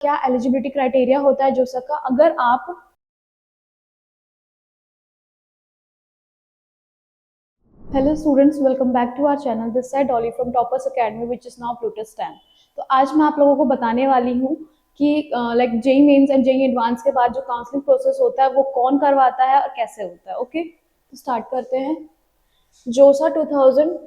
क्या eligibility criteria होता है जोसा का अगर आप hello students, welcome back to our channel. This side Dolly from Toppers Academy which is now Plutus 10। तो आज मैं आप लोगों को बताने वाली हूँ कि like JEE mains and JEE advance के बाद जो काउंसलिंग प्रोसेस होता है वो कौन करवाता है और कैसे होता है। ओके, तो स्टार्ट करते हैं। जोसा 2000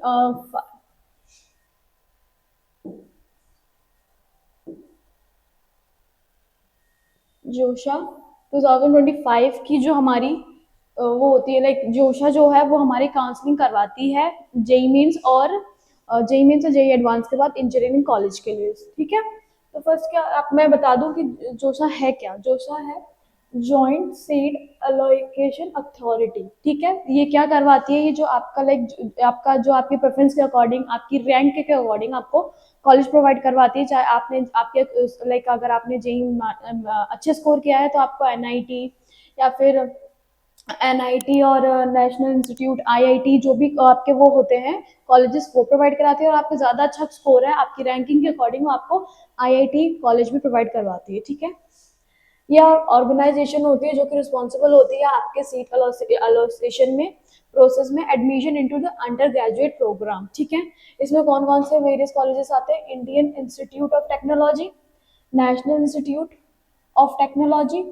जोशा 2025 की जो हमारी वो होती है, लाइक जोशा जो है वो हमारी काउंसलिंग करवाती है जेई मीन्स और जेई मीन्स और जेई एडवांस के बाद इंजीनियरिंग कॉलेज के लिए। ठीक है, तो फर्स्ट क्या आप मैं बता दूं कि जोशा है क्या। जोशा है जॉइंट सीट एलोकेशन अथॉरिटी। ठीक है, ये क्या करवाती है, ये जो आपका लाइक आपका जो आपकी प्रेफरेंस के अकॉर्डिंग, आपकी रैंक के अकॉर्डिंग आपको कॉलेज प्रोवाइड करवाती है। चाहे आपने आपके लाइक अगर आपने जेई अच्छे स्कोर किया है तो आपको एनआईटी या फिर एनआईटी और नेशनल इंस्टीट्यूट आईआईटी जो भी आपके वो होते हैं कॉलेजेस वो प्रोवाइड कराते हैं। और आपका ज़्यादा अच्छा स्कोर है आपकी रैंकिंग के अकॉर्डिंग आपको आईआईटी कॉलेज भी प्रोवाइड करवाती है। ठीक है, या ऑर्गेनाइजेशन होती है जो कि रिस्पॉन्सिबल होती है आपके सीट अलोकेशन में प्रोसेस में admission into the under graduate programme. ठीक है, इसमें कौन कौन से वेरियस कॉलेजेस आते हैं? Indian institute of technology, national institute of technology,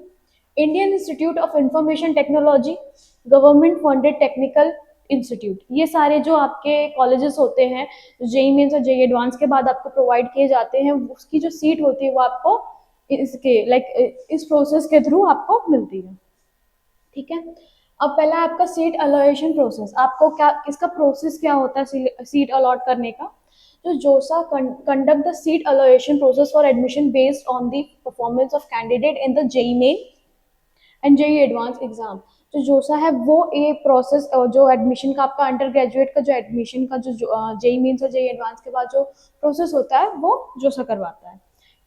Indian institute of information technology, government funded technical institute. ये सारे जो आपके कॉलेजेस होते हैं जेई मेंस और जेई एडवांस के बाद आपको प्रोवाइड किए जाते हैं, उसकी जो सीट होती है वो आपको इसके लाइक इस प्रोसेस के थ्रू आपको मिलती है। ठीक है, अब पहला आपका सीट अलॉएशन प्रोसेस। आपको क्या इसका प्रोसेस क्या होता है सीट अलॉट करने का? तो JoSAA conduct the seat allocation process for admission based on the performance of candidate in the JEE main and JEE advance exam. जो जोसा है वो ये प्रोसेस जो एडमिशन का आपका अंडर ग्रेजुएट का जो एडमिशन का जो जेई मेंस और जेई एडवांस के बाद जो प्रोसेस होता है वो जोसा करवाता है।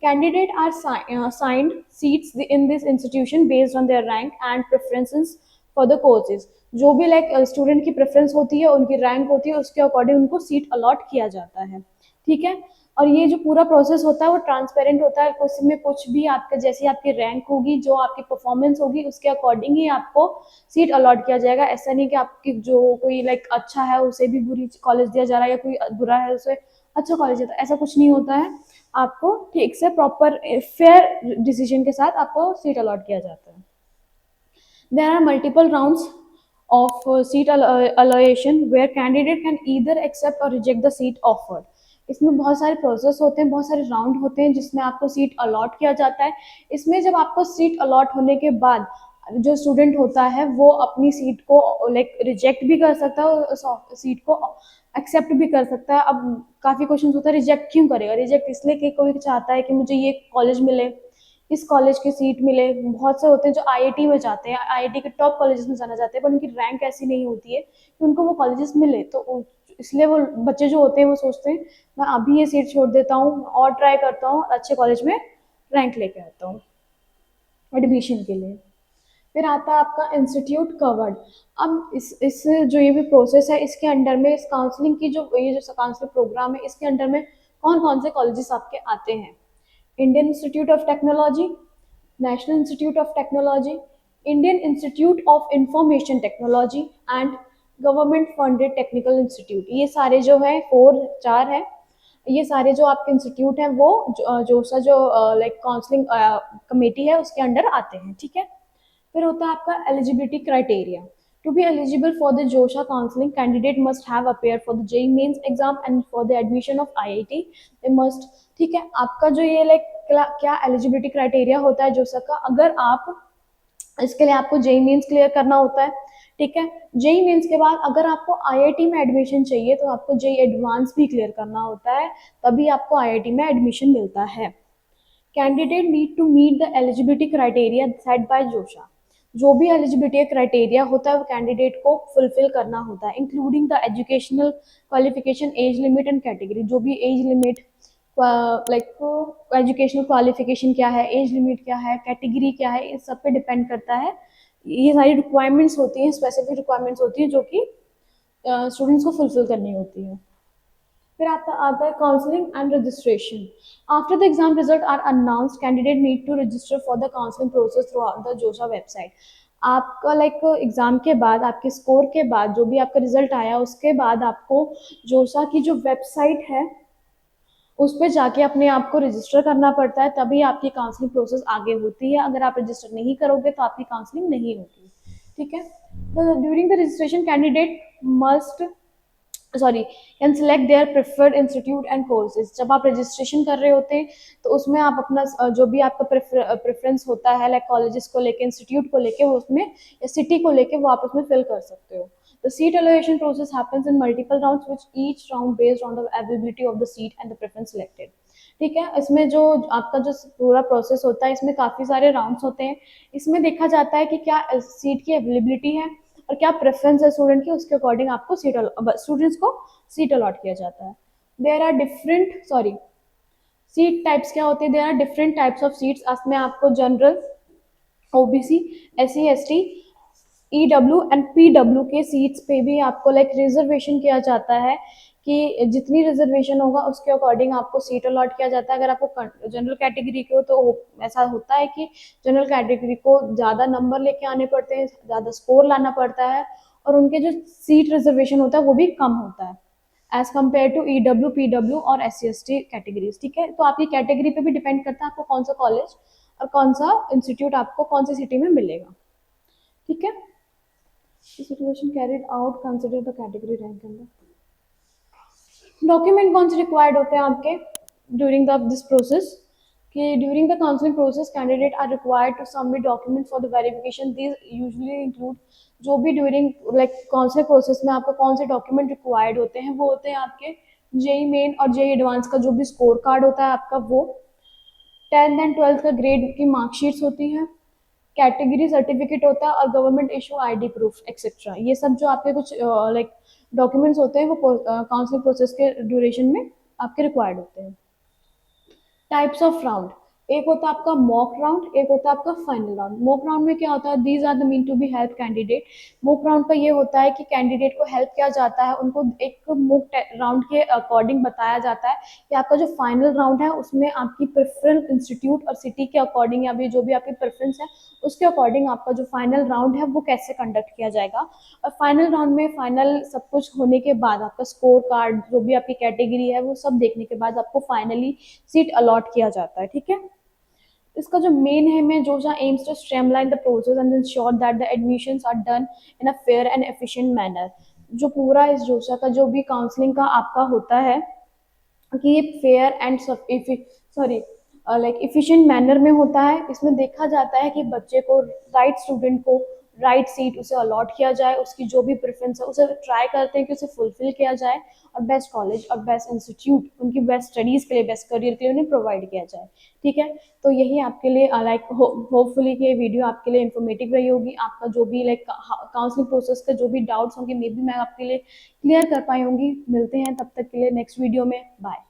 Candidate are assigned seats in this institution based on their rank and preferences for the courses. जो भी लाइक स्टूडेंट की प्रेफरेंस होती है, उनकी रैंक होती है, उसके अकॉर्डिंग उनको सीट अलॉट किया जाता है। ठीक है, और ये जो पूरा प्रोसेस होता है वो ट्रांसपेरेंट होता है। उसमें कुछ भी आपका जैसी आपकी रैंक होगी, जो आपकी परफॉर्मेंस होगी, उसके अकॉर्डिंग ही आपको सीट अलॉट किया जाएगा। ऐसा नहीं कि आपकी जो कोई लाइक अच्छा है उसे भी बुरी कॉलेज दिया जा रहा है या कोई बुरा है उसे अच्छा कॉलेज देता है, ऐसा कुछ नहीं होता है। आपको ठीक से प्रॉपर फेयर डिसीजन के साथ आपको सीट अलॉट किया जाता है। There are multiple rounds of seat allocation where candidate can either accept or reject the seat offered. इसमें बहुत सारे प्रोसेस होते हैं, बहुत सारे राउंड होते हैं जिसमें आपको सीट अलॉट किया जाता है। इसमें जब आपको सीट अलॉट होने के बाद जो स्टूडेंट होता है वो अपनी सीट को लाइक रिजेक्ट भी कर सकता है और सीट को एक्सेप्ट भी कर सकता है। अब काफ़ी क्वेश्चन होता है रिजेक्ट क्यों करेगा? रिजेक्ट इसलिए कि कोई चाहता है कि मुझे ये कॉलेज मिले, इस कॉलेज की सीट मिले। बहुत से होते हैं जो आईआईटी में जाते हैं, आईआईटी के टॉप कॉलेजेस में जाना चाहते हैं, पर उनकी रैंक ऐसी नहीं होती है कि उनको वो कॉलेजेस मिले। तो इसलिए वो बच्चे जो होते हैं वो सोचते हैं मैं अभी ये सीट छोड़ देता हूँ और ट्राई करता हूँ अच्छे कॉलेज में रैंक लेके आता हूँ एडमिशन के लिए। फिर आता है आपका इंस्टीट्यूट कवर्ड। अब इस जो ये भी प्रोसेस है इसके अंडर में इस काउंसलिंग की जो ये जो काउंसलिंग प्रोग्राम है इसके अंडर में कौन कौन से कॉलेजेस आपके आते हैं? Indian institute of technology, national institute of technology, Indian institute of information technology and government funded technical institute. ये सारे जो है चार है। ये सारे जो आपके इंस्टीट्यूट हैं वो जो लाइक काउंसलिंग कमेटी है उसके अंडर आते हैं। ठीक है, फिर होता है आपका eligibility criteria. To be eligible for the JoSAA counselling candidate must have appear for the JEE mains exam and for the admission of IIT they must. ठीक है, आपका जो ये लाइक क्या एलिजिबिलिटी क्राइटेरिया होता है जोशा का? अगर आप इसके लिए आपको जेई मेंस क्लियर करना होता है। ठीक है, जेई मेंस के बाद अगर आपको आईआईटी में एडमिशन चाहिए तो आपको जेई एडवांस भी क्लियर करना होता है, तभी आपको आईआईटी में एडमिशन मिलता है। Candidate need to meet the eligibility criteria set by JoSAA. जो भी एलिजिबिलिटी क्राइटेरिया होता है वो कैंडिडेट को फुलफिल करना होता है, including the educational qualification, age limit and category. जो भी age limit like educational qualification क्या है, एज लिमिट क्या है, कैटेगरी क्या है, इस सब पे डिपेंड करता है। ये सारी रिक्वायरमेंट्स होती हैं, स्पेसिफिक रिक्वायरमेंट्स होती हैं जो कि स्टूडेंट्स को फुलफिल करनी होती है। फिर आता है counselling and registration. After the exam result are announced candidate need to register for the counselling process throughout the JoSAA website. आपका लाइक एग्जाम के बाद, आपके स्कोर के बाद, जो भी आपका रिजल्ट आया उसके बाद आपको जोशा की जो वेबसाइट है उस पर जाके अपने आप को रजिस्टर करना पड़ता है, तभी आपकी काउंसलिंग प्रोसेस आगे होती है। अगर आप रजिस्टर नहीं करोगे तो आपकी काउंसलिंग नहीं होगी। ठीक है। During the registration candidate must sorry can select their preferred institute and courses. जब आप रजिस्ट्रेशन कर रहे होते हैं तो उसमें आप अपना जो भी आपका प्रेफरेंस होता है लाइक कॉलेजेस को लेके, इंस्टीट्यूट को लेके, वो उसमें या सिटी को लेके वो आप उसमें फिल कर सकते हो। The seat allocation process happens in multiple rounds, which each round based on the availability of the seat and the preference selected। ठीक है। इसमें जो आपका जो पूरा प्रोसेस होता है इसमें काफ़ी सारे राउंड्स होते हैं। इसमें देखा जाता है कि क्या सीट की अवेलेबिलिटी है और क्या प्रेफरेंस है स्टूडेंट की, उसके अकॉर्डिंग आपको स्टूडेंट्स को सीट अलॉट किया जाता है। There are different sorry seat types क्या होते हैं, there are different types of seats. इसमें आपको general, OBC, SC, ST, EW and PW के सीट्स पे भी आपको लाइक रिजर्वेशन किया जाता है कि जितनी रिजर्वेशन होगा उसके अकॉर्डिंग आपको सीट अलॉट किया जाता है। अगर आपको जनरल कैटेगरी के हो तो ऐसा होता है कि जनरल कैटेगरी को ज़्यादा नंबर लेके आने पड़ते हैं, ज़्यादा स्कोर लाना पड़ता है, और उनके जो सीट रिजर्वेशन होता है वो भी कम होता है as compare to EW, PW और SC ST कैटेगरीज। ठीक है। तो आपकी कैटेगरी पे भी डिपेंड करता है आपको कौन सा कॉलेज और कौन सा इंस्टीट्यूट आपको कौन सी सिटी में मिलेगा। ठीक है। Situation carried out consider the category rank and document कौन से रिक्वायर्ड होते हैं आपके ड्यूरिंग द दिस प्रोसेस, कि during the counselling process candidate are required to submit document for the verification. These usually include, जो भी ड्यूरिंग लाइक काउंसलिंग प्रोसेस में आपको कौन से डॉक्यूमेंट रिक्वायर्ड होते हैं वो होते हैं आपके जेई मेन और जेई एडवांस का जो भी स्कोर कार्ड होता है आपका वो, 10th and 12th का ग्रेड की मार्कशीट्स होती हैं, कैटेगरी सर्टिफिकेट होता है और government issue ID proof etcetera. ये सब जो आपके कुछ लाइक डॉक्यूमेंट्स होते हैं वो काउंसलिंग प्रोसेस के ड्यूरेशन में आपके रिक्वायर्ड होते हैं। टाइप्स ऑफ राउंड, एक होता है आपका मॉक राउंड, एक होता है आपका फाइनल राउंड। मॉक राउंड में क्या होता है, these are the mean to be help candidate. Mock round का ये होता है कि कैंडिडेट को हेल्प किया जाता है, उनको एक मॉक राउंड के अकॉर्डिंग बताया जाता है कि आपका जो फाइनल राउंड है उसमें आपकी प्रेफरेंस इंस्टीट्यूट और सिटी के अकॉर्डिंग या भी जो भी आपकी प्रेफरेंस है उसके अकॉर्डिंग आपका जो फाइनल राउंड है वो कैसे कंडक्ट किया जाएगा। और फाइनल राउंड में फाइनल सब कुछ होने के बाद आपका स्कोर कार्ड जो भी आपकी कैटेगरी है वो सब देखने के बाद आपको फाइनली सीट अलॉट किया जाता है। ठीक है। इसका जो मेन है में JoSAA aims to streamline the process and ensure that the admissions are done in a fair and efficient manner. जो पूरा इस जोशा का जो भी काउंसलिंग का आपका होता है कि ये fair and sorry like efficient manner में होता है। इसमें देखा जाता है कि बच्चे को, राइट स्टूडेंट को राइट सीट उसे अलॉट किया जाए, उसकी जो भी प्रेफरेंस है उसे ट्राई करते हैं कि उसे फुलफिल किया जाए, और बेस्ट कॉलेज और बेस्ट इंस्टीट्यूट उनकी बेस्ट स्टडीज़ के लिए, बेस्ट करियर के लिए उन्हें प्रोवाइड किया जाए। ठीक है। तो यही आपके लिए लाइक होपफुली कि ये वीडियो आपके लिए इन्फॉर्मेटिव रही होगी। आपका जो भी लाइक काउंसलिंग प्रोसेस का जो भी डाउट्स होंगे मे बी मैं आपके लिए क्लियर कर पाई होंगी। मिलते हैं तब तक के लिए नेक्स्ट वीडियो में। बाय।